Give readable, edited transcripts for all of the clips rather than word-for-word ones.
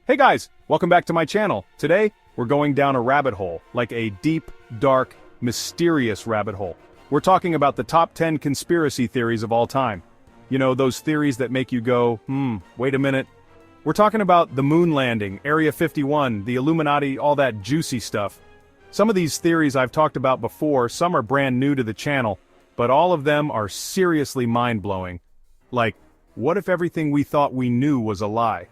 Hey guys, welcome back to my channel. Today, we're going down a rabbit hole, like a deep, dark, mysterious rabbit hole. We're talking about the top 10 conspiracy theories of all time. You know, those theories that make you go, wait a minute. We're talking about the moon landing, Area 51, the Illuminati, all that juicy stuff. Some of these theories I've talked about before, some are brand new to the channel, but all of them are seriously mind-blowing. Like, what if everything we thought we knew was a lie?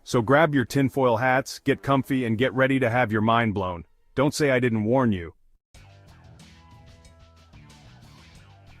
So grab your tinfoil hats, get comfy, and get ready to have your mind blown. Don't say I didn't warn you.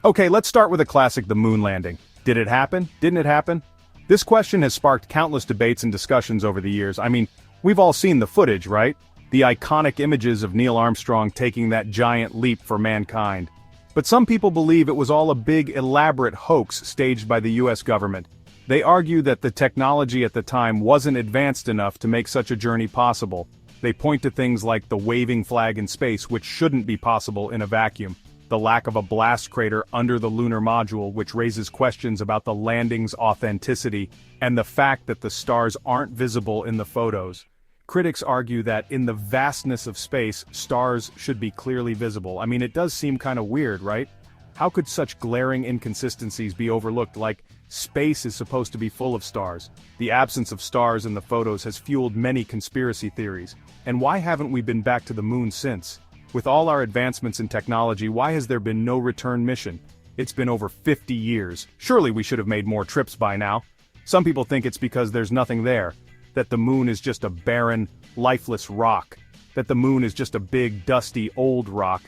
Okay, let's start with a classic, the moon landing. Did it happen? Didn't it happen? This question has sparked countless debates and discussions over the years. I mean, we've all seen the footage, right? The iconic images of Neil Armstrong taking that giant leap for mankind. But some people believe it was all a big, elaborate hoax staged by the US government. They argue that the technology at the time wasn't advanced enough to make such a journey possible. They point to things like the waving flag in space, which shouldn't be possible in a vacuum, the lack of a blast crater under the lunar module, which raises questions about the landing's authenticity, and the fact that the stars aren't visible in the photos. Critics argue that in the vastness of space, stars should be clearly visible. I mean, it does seem kind of weird, right? How could such glaring inconsistencies be overlooked? Like, space is supposed to be full of stars. The absence of stars in the photos has fueled many conspiracy theories. And why haven't we been back to the moon since? With all our advancements in technology, why has there been no return mission? It's been over 50 years. Surely we should have made more trips by now. Some people think it's because there's nothing there. That the moon is just a barren, lifeless rock. That the moon is just a big, dusty, old rock.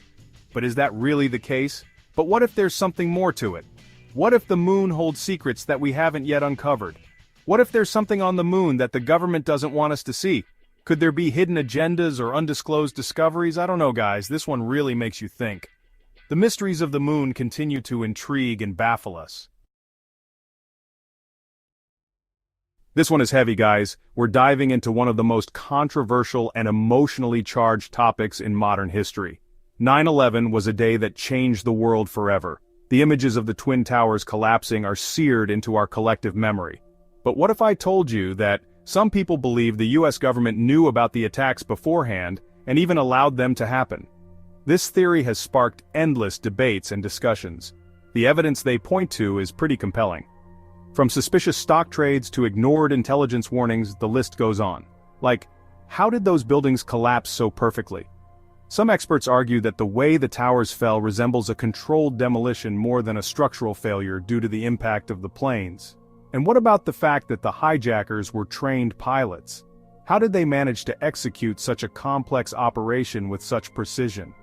But is that really the case? But what if there's something more to it? What if the moon holds secrets that we haven't yet uncovered? What if there's something on the moon that the government doesn't want us to see? Could there be hidden agendas or undisclosed discoveries? I don't know, guys, this one really makes you think. The mysteries of the moon continue to intrigue and baffle us. This one is heavy, guys. We're diving into one of the most controversial and emotionally charged topics in modern history. 9/11 was a day that changed the world forever. The images of the Twin Towers collapsing are seared into our collective memory. But what if I told you that some people believe the US government knew about the attacks beforehand and even allowed them to happen? This theory has sparked endless debates and discussions. The evidence they point to is pretty compelling. From suspicious stock trades to ignored intelligence warnings, the list goes on. Like, how did those buildings collapse so perfectly? Some experts argue that the way the towers fell resembles a controlled demolition more than a structural failure due to the impact of the planes. And what about the fact that the hijackers were trained pilots? How did they manage to execute such a complex operation with such precision?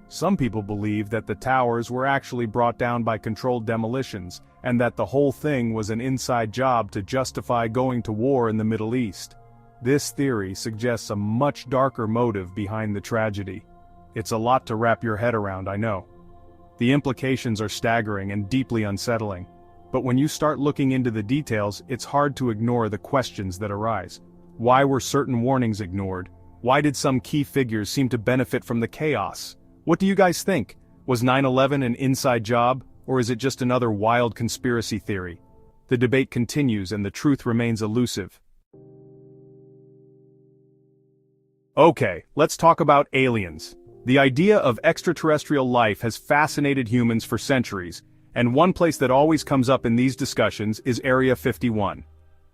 Some people believe that the towers were actually brought down by controlled demolitions, and that the whole thing was an inside job to justify going to war in the Middle East. This theory suggests a much darker motive behind the tragedy. It's a lot to wrap your head around, I know. The implications are staggering and deeply unsettling. But when you start looking into the details, it's hard to ignore the questions that arise. Why were certain warnings ignored? Why did some key figures seem to benefit from the chaos? What do you guys think? Was 9/11 an inside job, or is it just another wild conspiracy theory? The debate continues and the truth remains elusive. Okay, let's talk about aliens. The idea of extraterrestrial life has fascinated humans for centuries, and one place that always comes up in these discussions is Area 51.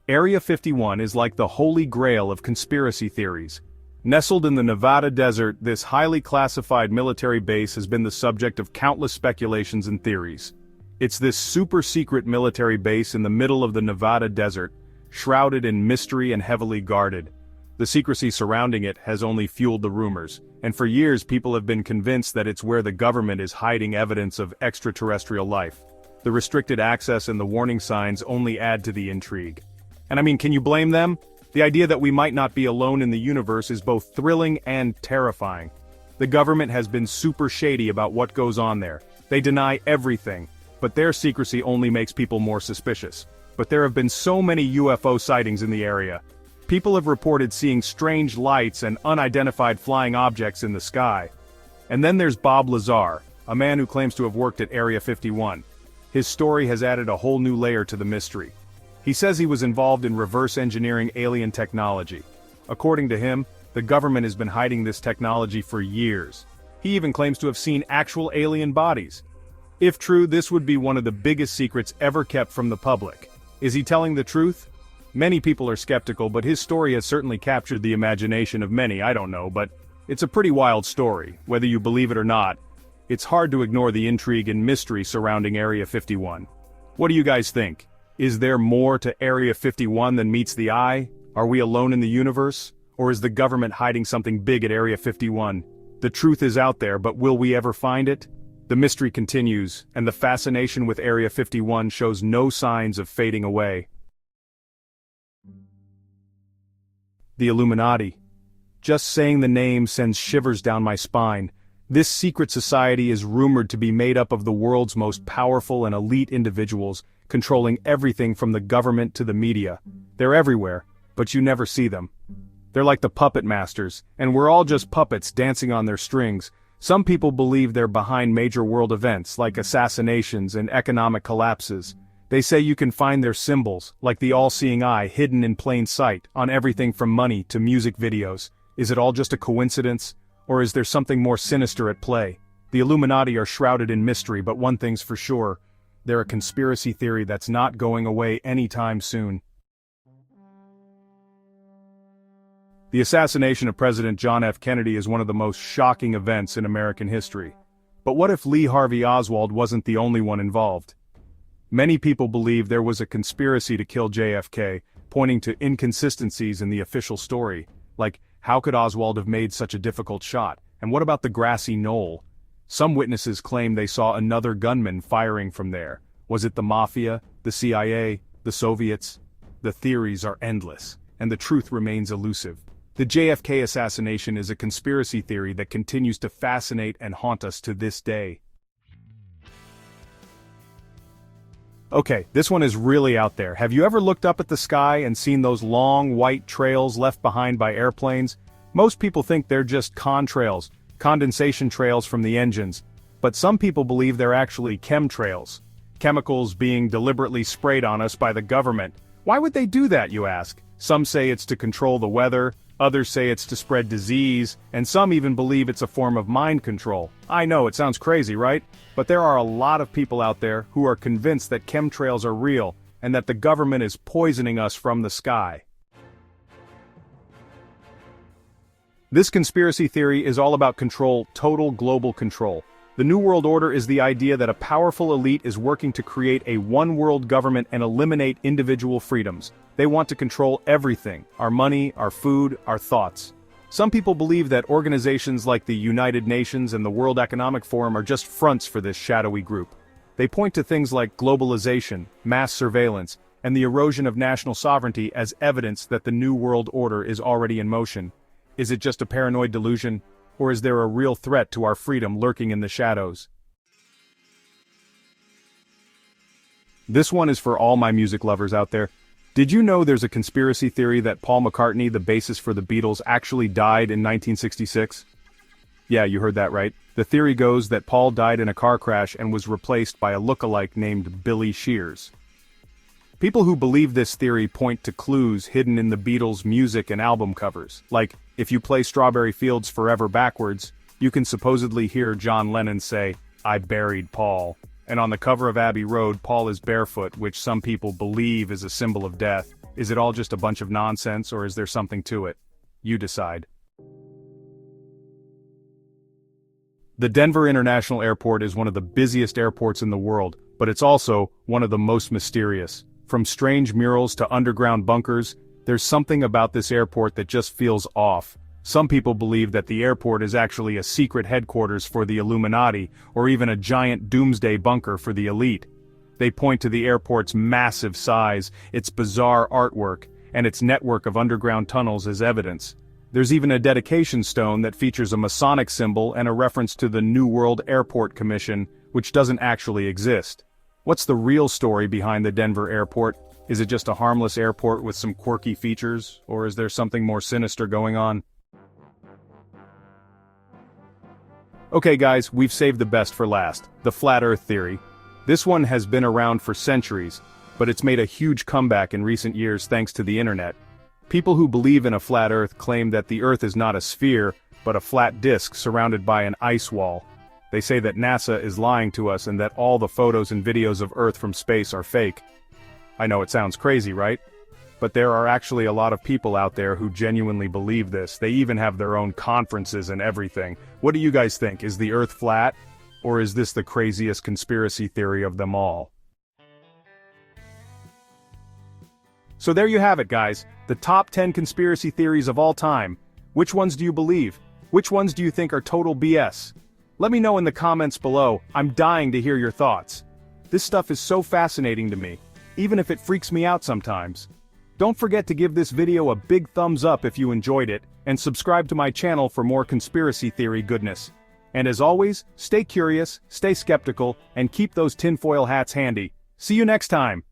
Area 51 is like the holy grail of conspiracy theories. Nestled in the Nevada desert, this highly classified military base has been the subject of countless speculations and theories. It's this super-secret military base in the middle of the Nevada desert, shrouded in mystery and heavily guarded. The secrecy surrounding it has only fueled the rumors, and for years people have been convinced that it's where the government is hiding evidence of extraterrestrial life. The restricted access and the warning signs only add to the intrigue. And I mean, can you blame them? The idea that we might not be alone in the universe is both thrilling and terrifying. The government has been super shady about what goes on there. They deny everything, but their secrecy only makes people more suspicious. But there have been so many UFO sightings in the area. People have reported seeing strange lights and unidentified flying objects in the sky. And then there's Bob Lazar, a man who claims to have worked at Area 51. His story has added a whole new layer to the mystery. He says he was involved in reverse engineering alien technology. According to him, the government has been hiding this technology for years. He even claims to have seen actual alien bodies. If true, this would be one of the biggest secrets ever kept from the public. Is he telling the truth? Many people are skeptical, but his story has certainly captured the imagination of many. I don't know, but it's a pretty wild story, whether you believe it or not. It's hard to ignore the intrigue and mystery surrounding Area 51. What do you guys think? Is there more to Area 51 than meets the eye? Are we alone in the universe? Or is the government hiding something big at Area 51? The truth is out there, but will we ever find it? The mystery continues, and the fascination with Area 51 shows no signs of fading away. The Illuminati. Just saying the name sends shivers down my spine. This secret society is rumored to be made up of the world's most powerful and elite individuals, controlling everything from the government to the media. They're everywhere, but you never see them. They're like the puppet masters, and we're all just puppets dancing on their strings. Some people believe they're behind major world events like assassinations and economic collapses. They say you can find their symbols, like the all-seeing eye, hidden in plain sight, on everything from money to music videos. Is it all just a coincidence? Or is there something more sinister at play? The Illuminati are shrouded in mystery, but one thing's for sure. They're a conspiracy theory that's not going away anytime soon. The assassination of President John F. Kennedy is one of the most shocking events in American history. But what if Lee Harvey Oswald wasn't the only one involved? Many people believe there was a conspiracy to kill JFK, pointing to inconsistencies in the official story. Like, how could Oswald have made such a difficult shot? And what about the grassy knoll? Some witnesses claim they saw another gunman firing from there. Was it the Mafia, the CIA, the Soviets? The theories are endless, and the truth remains elusive. The JFK assassination is a conspiracy theory that continues to fascinate and haunt us to this day. Okay, this one is really out there. Have you ever looked up at the sky and seen those long white trails left behind by airplanes? Most people think they're just contrails, condensation trails from the engines. But some people believe they're actually chemtrails. Chemicals being deliberately sprayed on us by the government. Why would they do that, you ask? Some say it's to control the weather, others say it's to spread disease, and some even believe it's a form of mind control. I know, it sounds crazy, right? But there are a lot of people out there who are convinced that chemtrails are real, and that the government is poisoning us from the sky. This conspiracy theory is all about control, total global control. The New World Order is the idea that a powerful elite is working to create a one-world government and eliminate individual freedoms. They want to control everything: our money, our food, our thoughts. Some people believe that organizations like the United Nations and the World Economic Forum are just fronts for this shadowy group. They point to things like globalization, mass surveillance, and the erosion of national sovereignty as evidence that the New World Order is already in motion. Is it just a paranoid delusion? Or is there a real threat to our freedom lurking in the shadows? This one is for all my music lovers out there. Did you know there's a conspiracy theory that Paul McCartney, the bassist for the Beatles, actually died in 1966? Yeah, you heard that right. The theory goes that Paul died in a car crash and was replaced by a look-alike named Billy Shears. People who believe this theory point to clues hidden in the Beatles' music and album covers. Like, if you play Strawberry Fields Forever backwards, you can supposedly hear John Lennon say, "I buried Paul." And on the cover of Abbey Road, Paul is barefoot, which some people believe is a symbol of death. Is it all just a bunch of nonsense, or is there something to it? You decide. The Denver International Airport is one of the busiest airports in the world, but it's also one of the most mysterious. From strange murals to underground bunkers, there's something about this airport that just feels off. Some people believe that the airport is actually a secret headquarters for the Illuminati, or even a giant doomsday bunker for the elite. They point to the airport's massive size, its bizarre artwork, and its network of underground tunnels as evidence. There's even a dedication stone that features a Masonic symbol and a reference to the New World Airport Commission, which doesn't actually exist. What's the real story behind the Denver airport? Is it just a harmless airport with some quirky features, or is there something more sinister going on? Okay guys, we've saved the best for last, the Flat Earth theory. This one has been around for centuries, but it's made a huge comeback in recent years thanks to the internet. People who believe in a flat Earth claim that the Earth is not a sphere, but a flat disk surrounded by an ice wall. They say that NASA is lying to us and that all the photos and videos of Earth from space are fake. I know it sounds crazy, right? But there are actually a lot of people out there who genuinely believe this. They even have their own conferences and everything. What do you guys think? Is the Earth flat? Or is this the craziest conspiracy theory of them all? So there you have it, guys. The top 10 conspiracy theories of all time. Which ones do you believe? Which ones do you think are total BS? Let me know in the comments below. I'm dying to hear your thoughts. This stuff is so fascinating to me, even if it freaks me out sometimes. Don't forget to give this video a big thumbs up if you enjoyed it, and subscribe to my channel for more conspiracy theory goodness. And as always, stay curious, stay skeptical, and keep those tinfoil hats handy. See you next time!